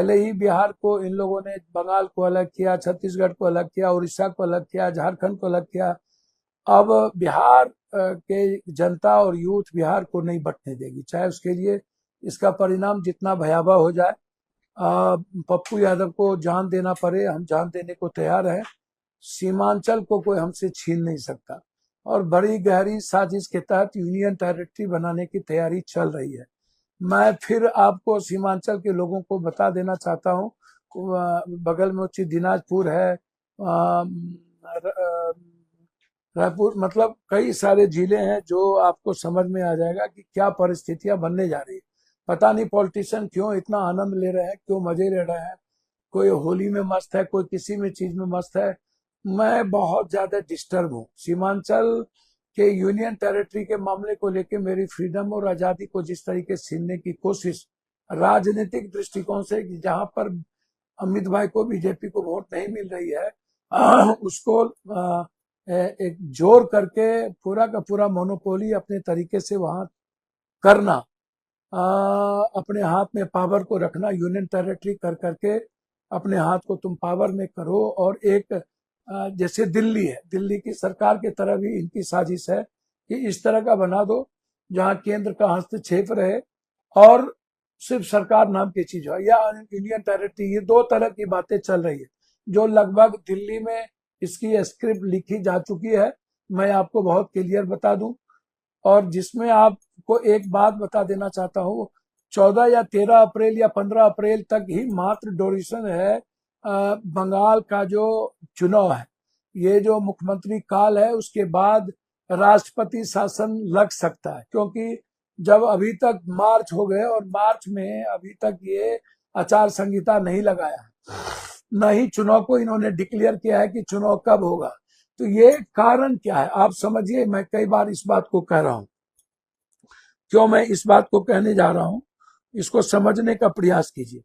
पहले ही बिहार को इन लोगों ने, बंगाल को अलग किया, छत्तीसगढ़ को अलग किया, उड़ीसा को अलग किया, झारखंड को अलग किया। अब बिहार के जनता और यूथ बिहार को नहीं बंटने देगी, चाहे उसके लिए इसका परिणाम जितना भयावह हो जाए। पप्पू यादव को जान देना पड़े, हम जान देने को तैयार हैं। सीमांचल को कोई हमसे छीन नहीं सकता, और बड़ी गहरी साजिश के तहत यूनियन टेरिटरी बनाने की तैयारी चल रही है। मैं फिर आपको सीमांचल के लोगों को बता देना चाहता हूँ, बगल में उच्च दिनाजपुर है, रायपुर, मतलब कई सारे जिले हैं जो आपको समझ में आ जाएगा कि क्या परिस्थितियां बनने जा रही है। पता नहीं पॉलिटिशियन क्यों इतना आनंद ले रहे हैं, क्यों मजे ले रहे हैं। कोई होली में मस्त है, कोई किसी में चीज में मस्त है। मैं बहुत ज्यादा डिस्टर्ब हूँ। सीमांचल के यूनियन टेरिटरी के मामले को लेकर मेरी फ्रीडम और आजादी को जिस तरीके से छीनने की कोशिश राजनीतिक दृष्टिकोण से, जहां पर अमित भाई को, बीजेपी को वोट नहीं मिल रही है, उसको एक जोर करके पूरा का पूरा मोनोपोली अपने तरीके से वहां करना, अपने हाथ में पावर को रखना, यूनियन टेरिटरी कर करके अपने हाथ को तुम पावर में करो। और एक जैसे दिल्ली है, दिल्ली की सरकार की तरह भी इनकी साजिश है कि इस तरह का बना दो जहां केंद्र का हस्तक्षेप रहे और सिर्फ सरकार नाम की चीज हो, या यूनियन टेरिटरी। ये दो तरह की बातें चल रही है, जो लगभग दिल्ली में इसकी स्क्रिप्ट लिखी जा चुकी है। मैं आपको बहुत क्लियर बता दूं, और जिसमें आपको एक बात बता देना चाहता हूँ, 14 या 13 अप्रैल या 15 अप्रैल तक ही मात्र ड्यूरेशन है बंगाल का जो चुनाव है। ये जो मुख्यमंत्री काल है, उसके बाद राष्ट्रपति शासन लग सकता है, क्योंकि जब अभी तक मार्च हो गए और मार्च में अभी तक ये आचार संहिता नहीं लगाया है, न ही चुनाव को इन्होंने डिक्लेयर किया है कि चुनाव कब होगा। तो ये कारण क्या है आप समझिए। मैं कई बार इस बात को कह रहा हूं, क्यों मैं इस बात को कहने जा रहा हूं, इसको समझने का प्रयास कीजिए।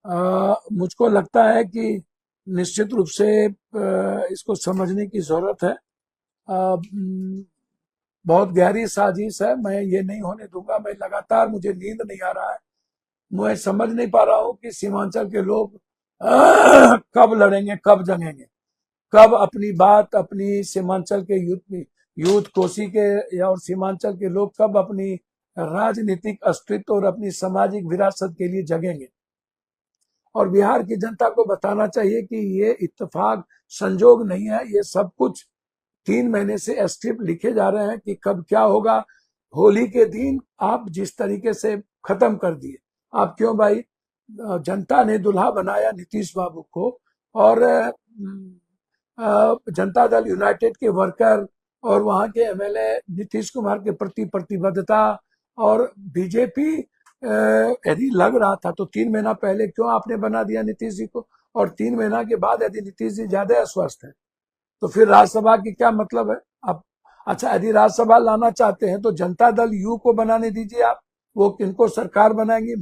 मुझको लगता है कि निश्चित रूप से इसको समझने की जरूरत है। बहुत गहरी साजिश है, मैं ये नहीं होने दूंगा। मैं लगातार, मुझे नींद नहीं आ रहा है, मैं समझ नहीं पा रहा हूं कि सीमांचल के लोग कब लड़ेंगे, कब जंगेंगे, कब अपनी बात, अपनी सीमांचल के यूथ कोसी के और सीमांचल के लोग कब अपनी राजनीतिक अस्तित्व और अपनी सामाजिक विरासत के लिए जगेंगे। और बिहार की जनता को बताना चाहिए कि ये इत्तेफाक संजोग नहीं है, ये सब कुछ 3 महीने से स्क्रिप्ट लिखे जा रहे हैं कि कब क्या होगा। होली के दिन आप जिस तरीके से खत्म कर दिए, आप क्यों भाई, जनता ने दुल्हा बनाया नीतीश बाबू को, और जनता दल यूनाइटेड के वर्कर और वहां के एमएलए नीतीश कुमार के प्रति प्रतिबद्धता, और बीजेपी यदि लग रहा था तो 3 महीना पहले क्यों आपने बना दिया नीतीश जी को, और 3 महीना के बाद यदि नीतीश जी ज्यादा अस्वस्थ है तो फिर राज्यसभा की क्या मतलब है आप। अच्छा, यदि राज्यसभा लाना चाहते हैं तो जनता दल यू को बनाने दीजिए आप, वो किनको सरकार बनाएंगे।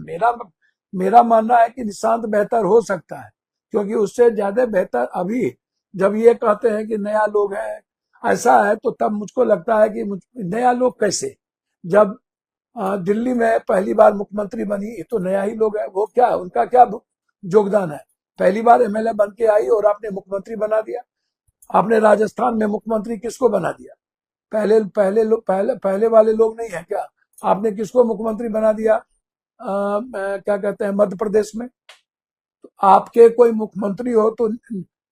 मेरा मानना है कि निशांत बेहतर हो सकता है, क्योंकि उससे ज्यादा बेहतर अभी जब ये कहते हैं कि नया लोग है, ऐसा है, तो तब मुझको लगता है कि नया लोग कैसे, जब दिल्ली में पहली बार मुख्यमंत्री बनी ये तो नया ही लोग है। वो क्या, उनका क्या योगदान है, पहली बार एमएलए बन के आई और आपने मुख्यमंत्री बना दिया। आपने राजस्थान में मुख्यमंत्री किसको बना दिया, पहले वाले लोग नहीं है क्या, आपने किसको मुख्यमंत्री बना दिया, क्या कहते हैं, मध्य प्रदेश में। तो आपके कोई मुख्यमंत्री हो तो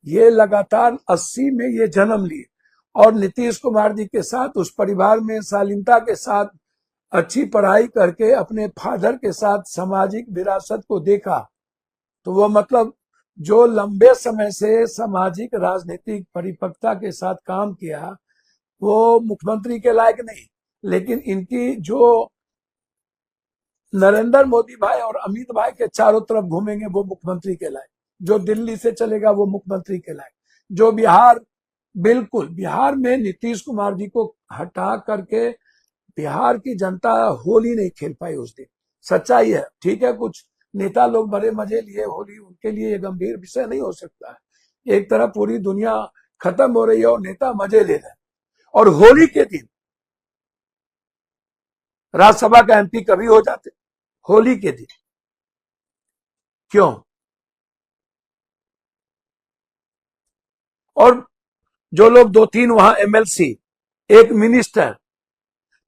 ये लगातार 80 में ये जन्म लिए, और नीतीश कुमार जी के साथ उस परिवार में शालीनता के साथ अच्छी पढ़ाई करके अपने फादर के साथ सामाजिक विरासत को देखा। तो वो मतलब जो लंबे समय से सामाजिक राजनीतिक परिपक्वता के साथ काम किया, वो मुख्यमंत्री के लायक नहीं। लेकिन इनकी जो नरेंद्र मोदी भाई और अमित भाई के चारों तरफ घूमेंगे वो मुख्यमंत्री के लायक, जो दिल्ली से चलेगा वो मुख्यमंत्री के लायक, जो बिल्कुल बिहार में नीतीश कुमार जी को हटा करके बिहार की जनता होली नहीं खेल पाई उस दिन। सच्चाई है, ठीक है, कुछ नेता लोग बड़े मजे लिए होली, उनके लिए ये गंभीर विषय नहीं हो सकता है। एक तरफ पूरी दुनिया खत्म हो रही है और नेता मजे ले रहे हैं, और होली के दिन राज्यसभा का एमपी कभी हो जाते, होली के दिन क्यों। और जो लोग 2-3 वहां एमएलसी, एक मिनिस्टर,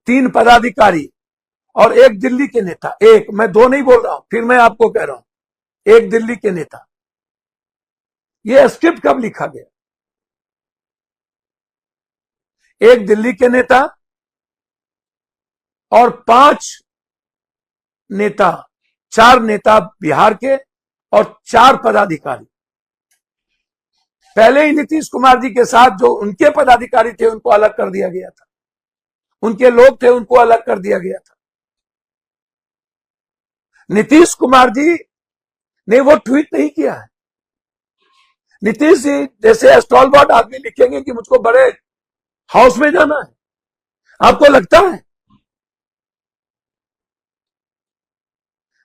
3 पदाधिकारी और एक दिल्ली के नेता, एक, मैं 2 नहीं बोल रहा हूं, फिर मैं आपको कह रहा हूं, एक दिल्ली के नेता। ये स्क्रिप्ट कब लिखा गया? एक दिल्ली के नेता और 5 नेता, 4 नेता बिहार के और 4 पदाधिकारी। पहले ही नीतीश कुमार जी के साथ जो उनके पदाधिकारी थे उनको अलग कर दिया गया था, उनके लोग थे उनको अलग कर दिया गया था। नीतीश कुमार जी ने वो ट्वीट नहीं किया है। नीतीश जी जैसे स्टॉलबॉर्ड आदमी लिखेंगे कि मुझको बड़े हाउस में जाना है, आपको लगता है?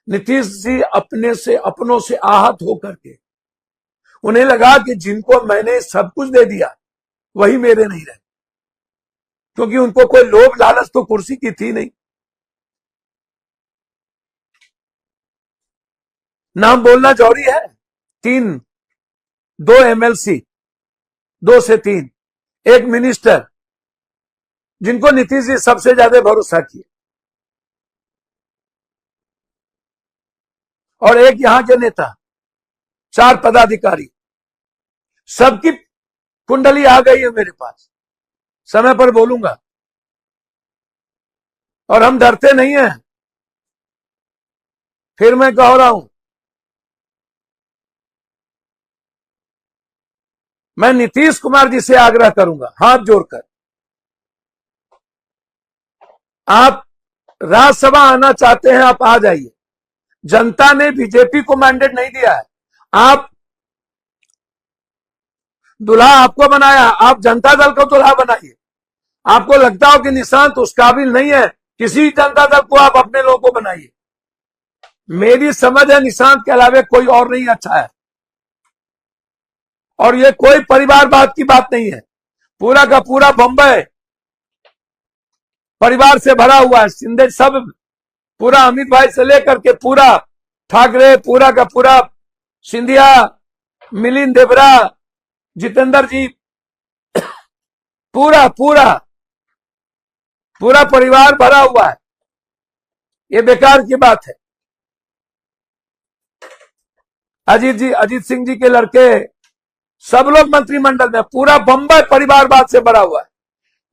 नीतीश जी अपनों से आहत होकर के, उन्हें लगा कि जिनको मैंने सब कुछ दे दिया वही मेरे नहीं रहे, क्योंकि उनको कोई लोभ लालच तो कुर्सी की थी नहीं। नाम बोलना जरूरी है। 2 एमएलसी, 2 से 3, एक मिनिस्टर, जिनको नीतीश जी सबसे ज्यादा भरोसा किए, और एक यहां के नेता, 4 पदाधिकारी। सबकी कुंडली आ गई है मेरे पास, समय पर बोलूंगा। और हम डरते नहीं हैं। फिर मैं कह रहा हूं, मैं नीतीश कुमार जी से आग्रह करूंगा हाथ जोड़कर, आप राज्यसभा आना चाहते हैं, आप आ जाइए। जनता ने बीजेपी को मैंडेट नहीं दिया है, आप दुल्हा आपको बनाया, आप जनता दल को दुल्हा बनाइए। आपको लगता हो कि निशांत उस काबिल नहीं है, किसी जनता दल को आप अपने लोगों को बनाइए। मेरी समझ है निशांत के अलावे कोई और नहीं अच्छा है। और ये कोई परिवारवाद की बात नहीं है, पूरा का पूरा बंबई परिवार से भरा हुआ है। शिंदे सब, पूरा अमित भाई से लेकर के पूरा ठाकरे, पूरा का पूरा सिंधिया, मिलिंद देवरा, जितेंद्र जी, पूरा पूरा पूरा परिवार भरा हुआ है। ये बेकार की बात है। अजीत सिंह जी के लड़के, सब लोग मंत्रिमंडल में, पूरा बंबई परिवारवाद से भरा हुआ है।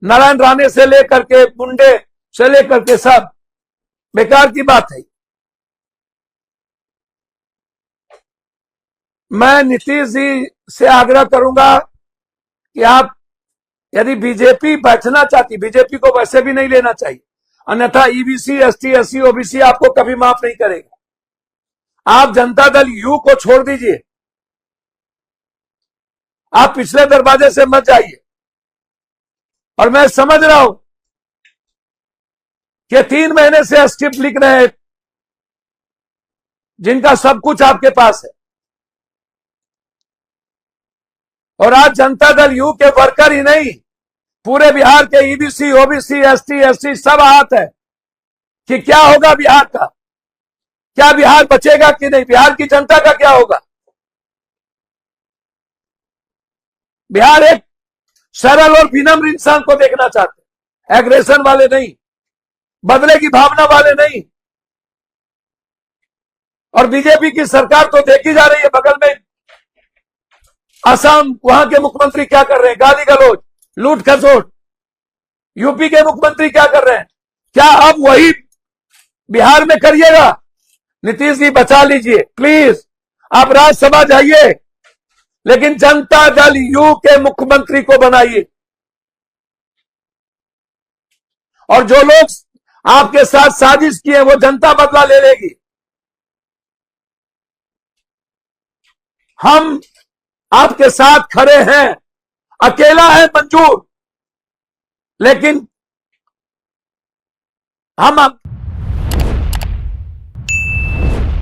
नारायण राणे से लेकर के, मुंडे से लेकर के, सब बेकार की बात है। मैं नीतीश जी से आग्रह करूंगा कि आप, यदि बीजेपी बैठना चाहती, बीजेपी को वैसे भी नहीं लेना चाहिए, अन्यथा ईबीसी, एसटी, एससी, ओबीसी आपको कभी माफ नहीं करेगा। आप जनता दल यू को छोड़ दीजिए, आप पिछले दरवाजे से मत जाइए। और मैं समझ रहा हूं कि 3 महीने से स्क्रिप्ट लिख रहे हैं, जिनका सब कुछ आपके पास है। और आज जनता दल यू के वर्कर ही नहीं, पूरे बिहार के ईबीसी, ओबीसी, एसटी, एससी सब हाथ है कि क्या होगा बिहार का, क्या बिहार बचेगा कि नहीं, बिहार की जनता का क्या होगा। बिहार एक सरल और विनम्र इंसान को देखना चाहते हैं, एग्रेशन वाले नहीं, बदले की भावना वाले नहीं। और बीजेपी की सरकार तो देखी जा रही है, बगल में असम, वहां के मुख्यमंत्री क्या कर रहे हैं, गाली गलौज, लूट खसोट। यूपी के मुख्यमंत्री क्या कर रहे हैं, क्या अब वही बिहार में करिएगा? नीतीश जी बचा लीजिए प्लीज, आप राज्यसभा जाइए, लेकिन जनता दल यू के मुख्यमंत्री को बनाइए। और जो लोग आपके साथ साजिश किए वो जनता बदला ले लेगी। हम आपके साथ खड़े हैं, अकेला है मंजूर, लेकिन हम